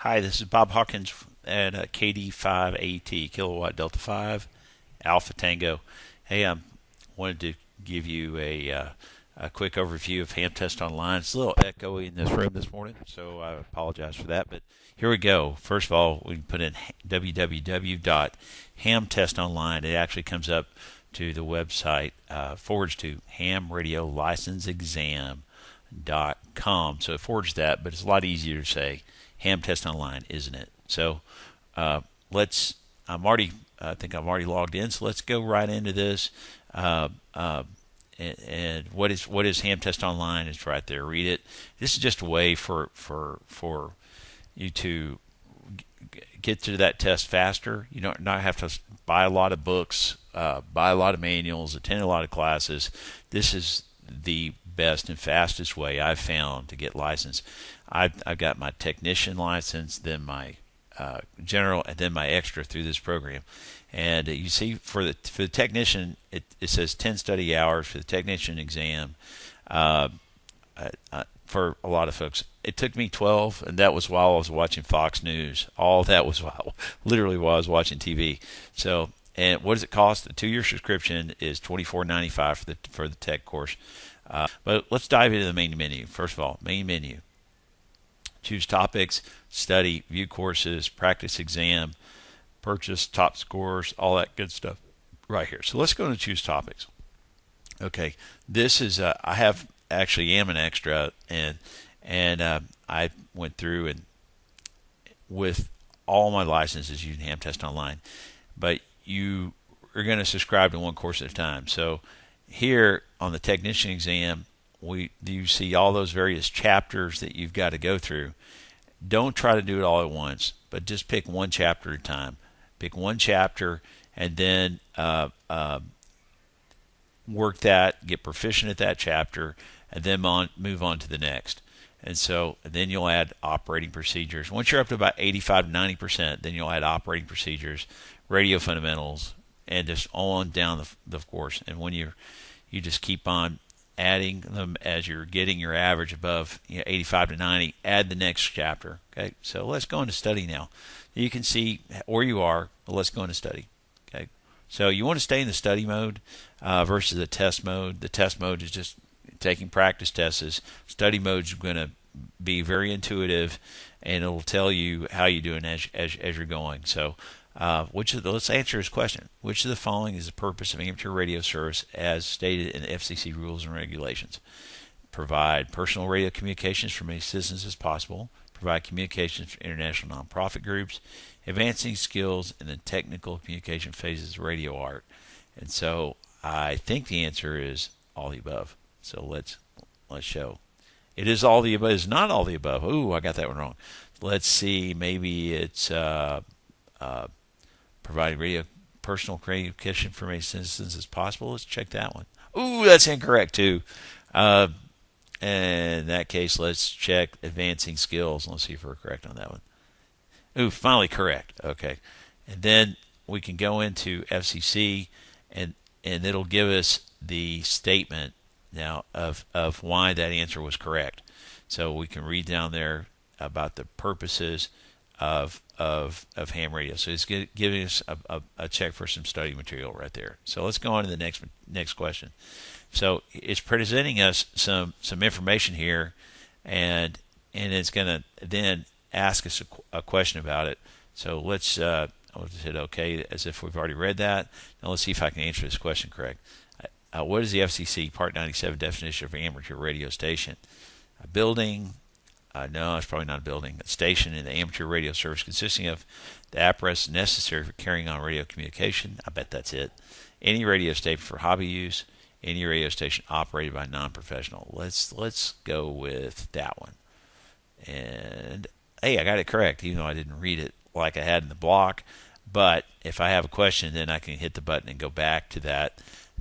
Hi, this is Bob Hawkins at KD5AT, Kilowatt Delta 5, Alpha Tango. Hey, I wanted to give you a quick overview of Hamtest Online. It's a little echoey in this room this morning, so I apologize for that. But here we go. First of all, we put in www.hamtestonline. It actually comes up to the website forwards to hamradiolicenseexam.com. So it forwards that, but it's a lot easier to say Hamtest Online, isn't it? So I think I'm already logged in. So let's go right into this. And what is Hamtest Online? It's right there. Read it. This is just a way for you to get to that test faster. You don't not have to buy a lot of books, buy a lot of manuals, attend a lot of classes. This is the best and fastest way I've found to get licensed. I've got my technician license, then my general, and then my extra through this program. And you see, for the technician, it says 10 study hours for the technician exam. For a lot of folks, it took me 12, and that was while I was watching Fox News. All that was literally while I was watching TV. So, and what does it cost? The 2-year subscription is $24.95 for the tech course. But let's dive into the main menu. First of all, main menu. Choose topics, study, view courses, practice exam, purchase, top scores, all that good stuff right here. So let's go and choose topics. Okay, this is I have actually am an extra, and I went through and with all my licenses using Hamtest Online, but you are going to subscribe to one course at a time. So here on the technician exam, you see all those various chapters that you've got to go through. Don't try to do it all at once, but just pick one chapter at a time. Pick one chapter and then work that, get proficient at that chapter, and then move on to the next. And so then you'll add operating procedures. Once you're up to about 85 to 90%, then you'll add operating procedures, radio fundamentals, and just on down the course. And when you just keep on adding them as you're getting your average above 85 to 90, add the next chapter. Okay, so let's go into study now. You can see where you are, but let's go into study. Okay, so you want to stay in the study mode versus the test mode. The test mode is just taking practice tests. Study mode is going to be very intuitive, and it'll tell you how you're doing as you're going. So let's answer this question. Which of the following is the purpose of amateur radio service as stated in the FCC rules and regulations? Provide personal radio communications for many citizens as possible. Provide communications for international nonprofit groups. Advancing skills in the technical communication phases of radio art. And so I think the answer is all the above. So let's show. It is all the above. It's not all the above. Ooh, I got that one wrong. Let's see. Maybe it's providing personal communication for many citizens as possible. Let's check that one. Ooh, that's incorrect too. And in that case, let's check advancing skills. Let's see if we're correct on that one. Ooh, finally correct. Okay. And then we can go into FCC, and it'll give us the statement now of why that answer was correct. So we can read down there about the purposes of ham radio. So it's giving us a check for some study material right there. So let's go on to the next question. So it's presenting us some information here, and it's going to then ask us a question about it. So I'll just hit OK as if we've already read that. Now let's see if I can answer this question correct. What is the FCC Part 97 definition of amateur radio station? A building. No, it's probably not a building. A station in the amateur radio service consisting of the apparatus necessary for carrying on radio communication. I bet that's it. Any radio station for hobby use. Any radio station operated by non-professional. Let's go with that one. And hey, I got it correct, even though I didn't read it like I had in the block. But if I have a question, then I can hit the button and go back to that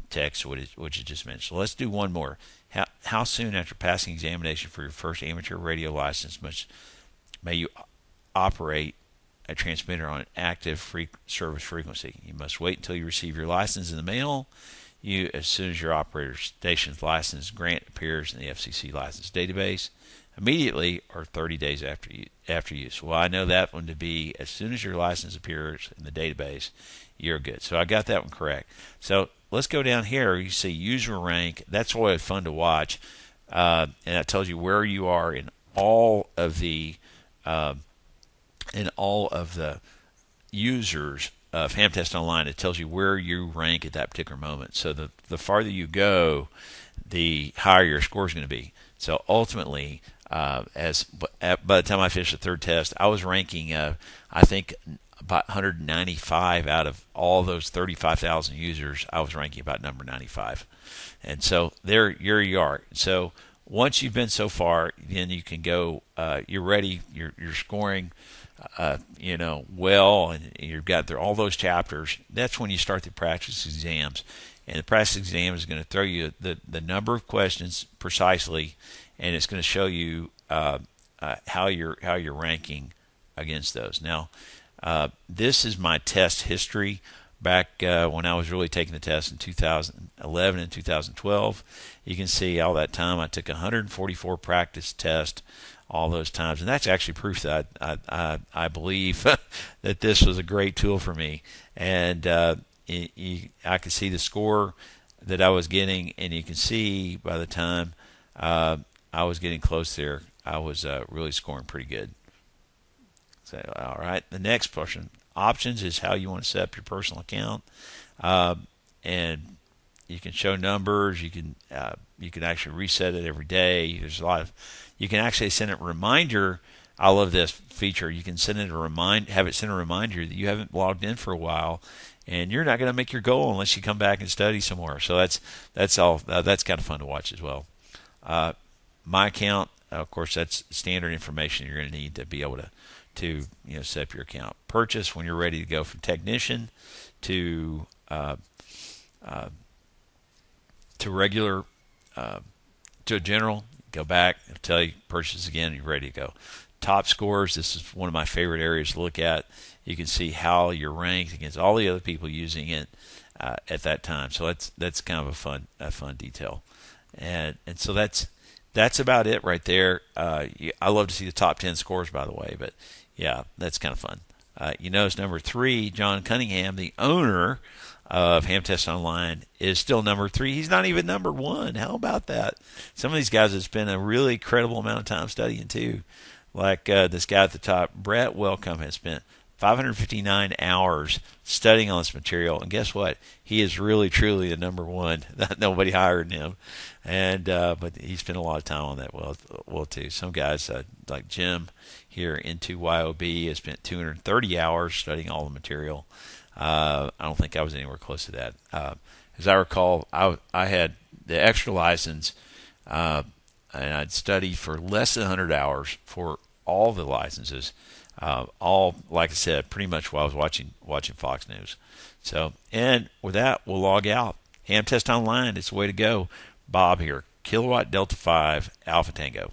text which you just mentioned. So let's do one more. How soon after passing examination for your first amateur radio license may you operate a transmitter on an active service frequency? You must wait until you receive your license in the mail. As soon as your operator station's license grant appears in the FCC license database. immediately or 30 days after use. Well, I know that one to be as soon as your license appears in the database, you're good. So I got that one correct. So let's go down here. You see user rank. That's always fun to watch, and that tells you where you are in all of the users of Hamtest Online. It tells you where you rank at that particular moment. So the farther you go, the higher your score is going to be. So ultimately, by the time I finished the third test, I was ranking, I think, about 195 out of all those 35,000 users. I was ranking about number 95, and so there you are. So once you've been so far, then you can go. You're ready. You're scoring. Well, and you've got all those chapters. That's when you start the practice exams, and the practice exam is going to throw you the number of questions precisely, and it's going to show you how you're ranking against those. Now, this is my test history back when I was really taking the test in 2011 and 2012. You can see all that time I took 144 practice tests all those times, and that's actually proof that I believe that this was a great tool for me. And I could see the score that I was getting, and you can see by the time I was getting close there, I was really scoring pretty good. So, all right, the next portion, options, is how you want to set up your personal account, and you can show numbers. You can actually reset it every day. There's a lot of, you can actually send it a reminder. I love this feature. You can send it have it send a reminder that you haven't logged in for a while, and you're not going to make your goal unless you come back and study some more. So that's all. That's kind of fun to watch as well. My account, of course, that's standard information you're going to need to be able to set up your account. Purchase, when you're ready to go from technician to regular to general, go back, it'll tell you purchase again, you're ready to go. Top scores, this is one of my favorite areas to look at. You can see how you're ranked against all the other people using it at that time. So that's kind of a fun detail, and so that's about it right there. I love to see the top 10 scores, by the way, but yeah, that's kind of fun. You notice number 3, John Cunningham, the owner of Hamtest Online, is still number 3. He's not even number 1. How about that? Some of these guys have spent a really credible amount of time studying too. Like this guy at the top, Brett Welcome, has spent 559 hours studying on this material, and guess what? He is really, truly the number 1. Nobody hired him, and but he spent a lot of time on that well too. Some guys like Jim here into YOB has spent 230 hours studying all the material. I don't think I was anywhere close to that. As I recall, I had the extra license, and I'd study for less than 100 hours for all the licenses. All, like I said, pretty much while I was watching Fox News. So, and with that, we'll log out. Hamtest Online, it's the way to go. Bob here, Kilowatt Delta 5 Alpha Tango.